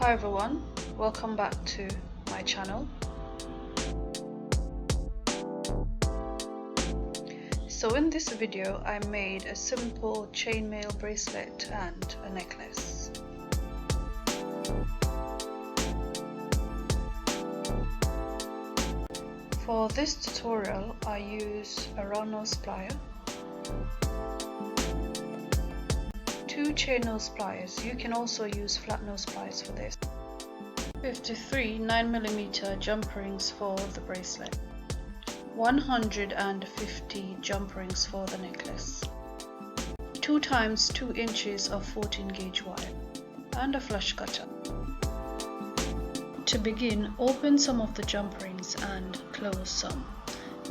Hi everyone, welcome back to my channel. So in this video I made a simple chainmail bracelet and a necklace. For this tutorial I use a round nose plier, 2 chain nose pliers. You can also use flat nose pliers for this. 53 9mm jump rings for the bracelet, 150 jump rings for the necklace, 2 times 2 inches of 14 gauge wire, and a flush cutter. To begin, open some of the jump rings and close some.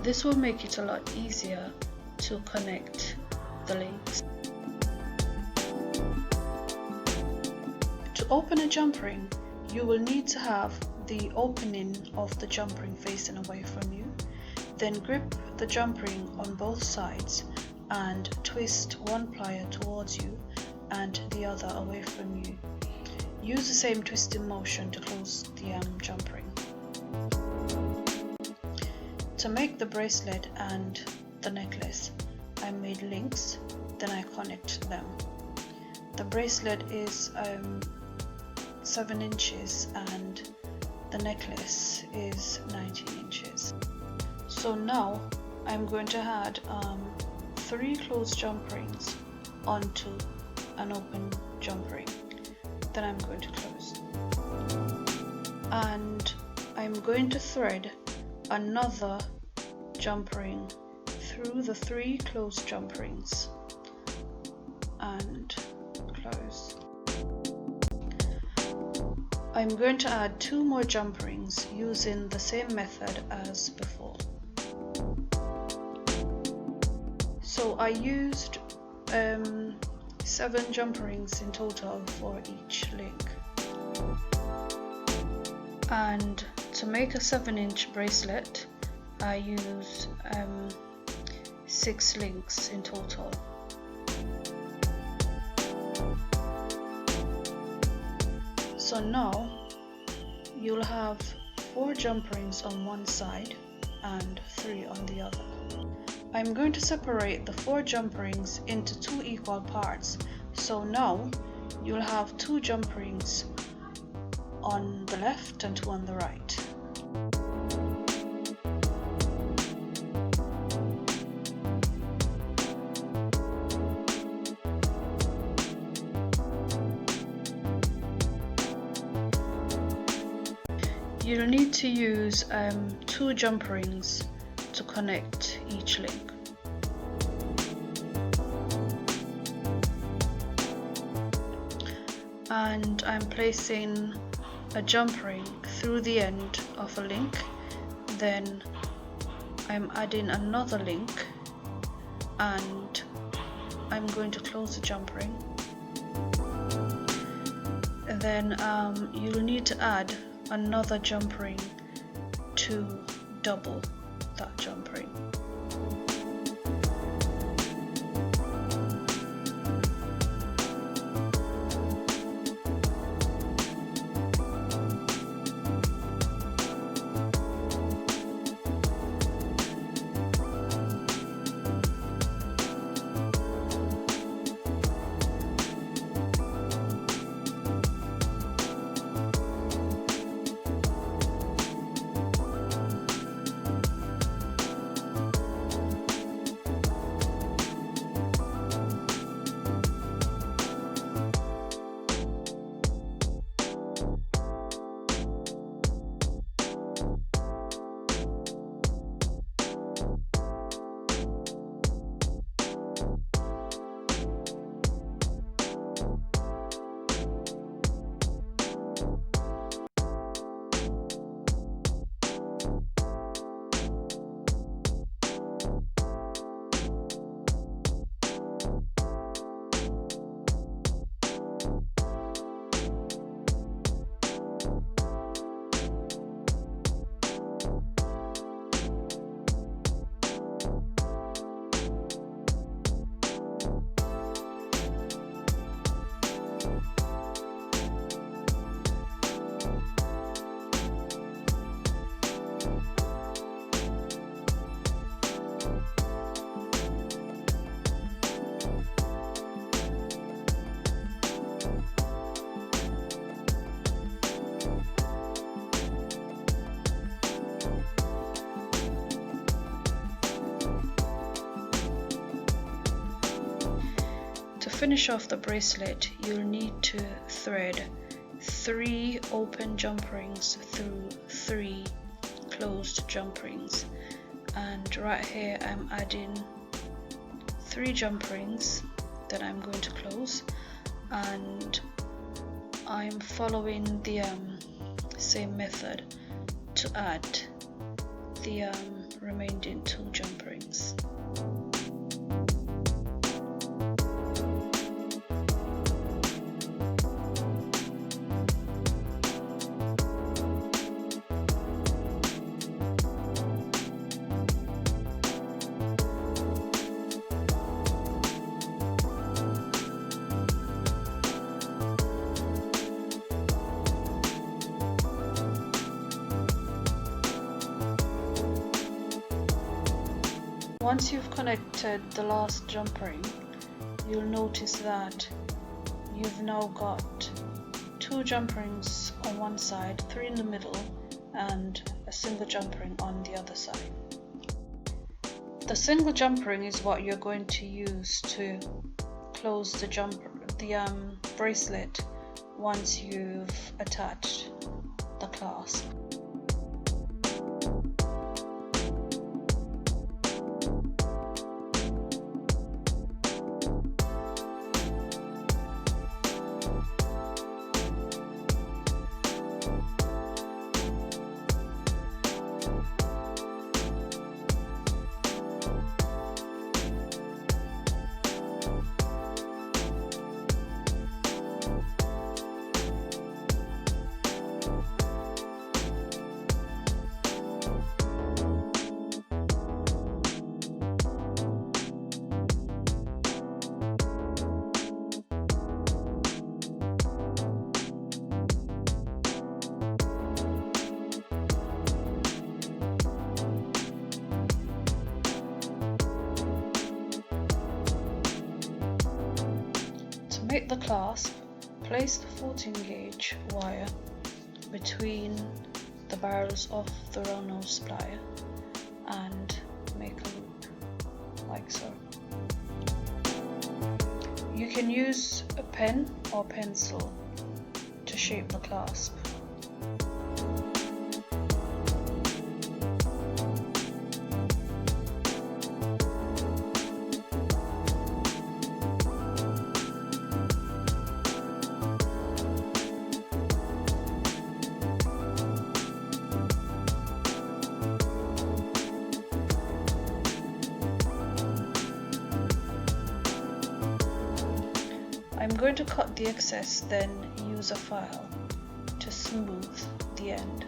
This will make it a lot easier to connect the links. To open a jump ring, you will need to have the opening of the jump ring facing away from you. Then grip the jump ring on both sides and twist one plier towards you and the other away from you. Use the same twisting motion to close the jump ring. To make the bracelet and the necklace, I made links, then I connect them. The bracelet is 7 inches and the necklace is 19 inches. So now I'm going to add 3 closed jump rings onto an open jump ring. Then I'm going to close. And I'm going to thread another jump ring through the 3 closed jump rings and close. I'm going to add 2 more jump rings using the same method as before. So I used 7 jump rings in total for each link. And to make a 7-inch bracelet, I use 6 links in total. So now you'll have 4 jump rings on one side and 3 on the other. I'm going to separate the 4 jump rings into 2 equal parts. So now you'll have 2 jump rings on the left and 2 on the right. You'll need to use 2 jump rings to connect each link. And I'm placing a jump ring through the end of a link, then I'm adding another link and I'm going to close the jump ring. And then you'll need to add another jump ring to double that jump ring. finish off the bracelet, you'll need to thread 3 open jump rings through 3 closed jump rings, and right here I'm adding 3 jump rings that I'm going to close, and I'm following the same method to add the remaining 2 jump rings. Once you've connected the last jump ring, you'll notice that you've now got 2 jump rings on one side, 3 in the middle, and a single jump ring on the other side. The single jump ring is what you're going to use to close the bracelet once you've attached the clasp. To make the clasp, place the 14 gauge wire between the barrels of the round nose plier and make a loop like so. You can use a pen or pencil to shape the clasp. I'm going to cut the excess, then use a file to smooth the end.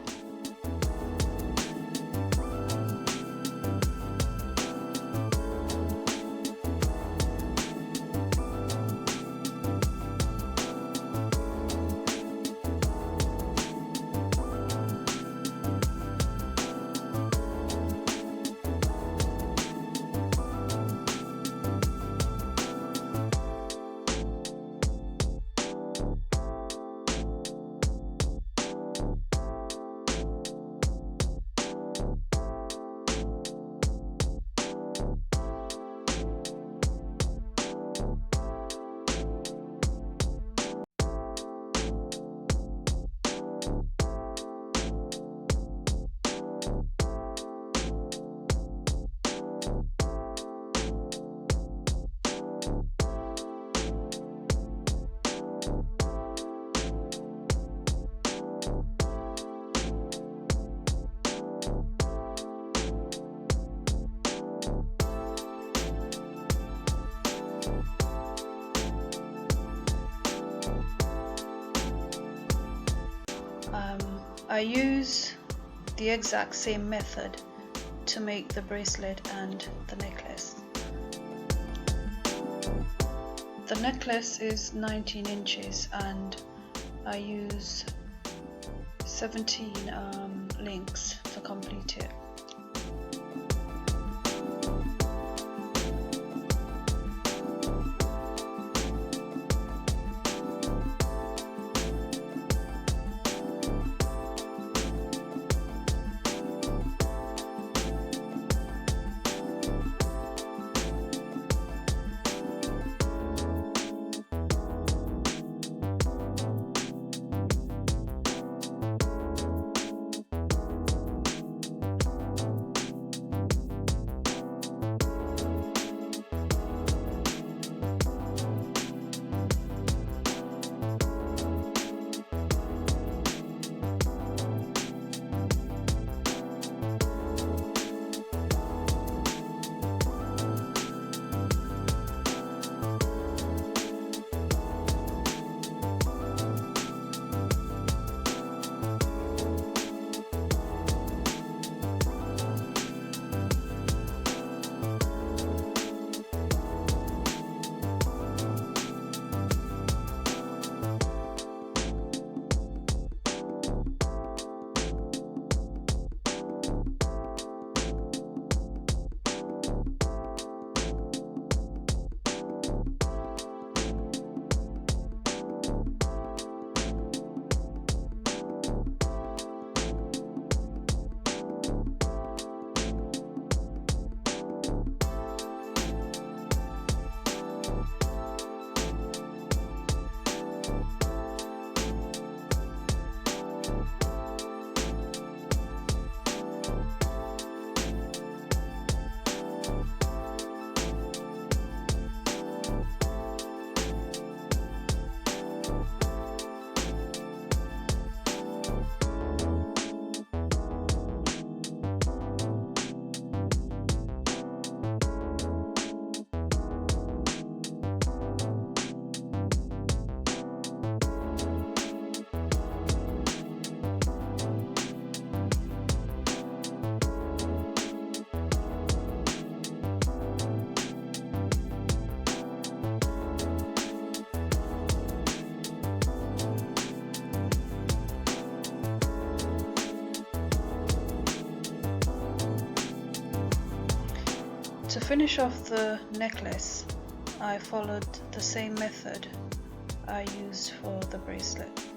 I use the exact same method to make the bracelet and the necklace. The necklace is 19 inches and I use 17 links to complete it. To finish off the necklace, I followed the same method I used for the bracelet.